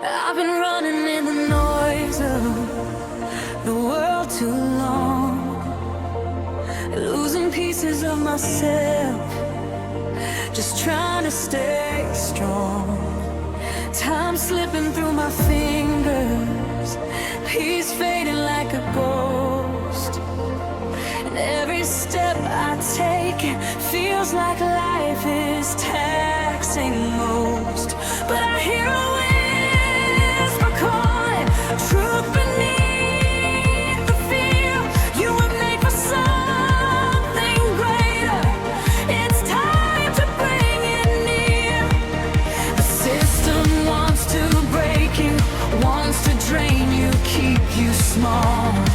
I've been running in the noise of the world too long, losing pieces of myself, just trying to stay strong. Time slipping through my fingers, peace fading like a ghost. And every step I take feels like life is taxing most. But I hear a whisper calling, truth beneath the fear. You were made for something greater. It's time to bring it near. The system wants to break you, wants to drain you, keep you small.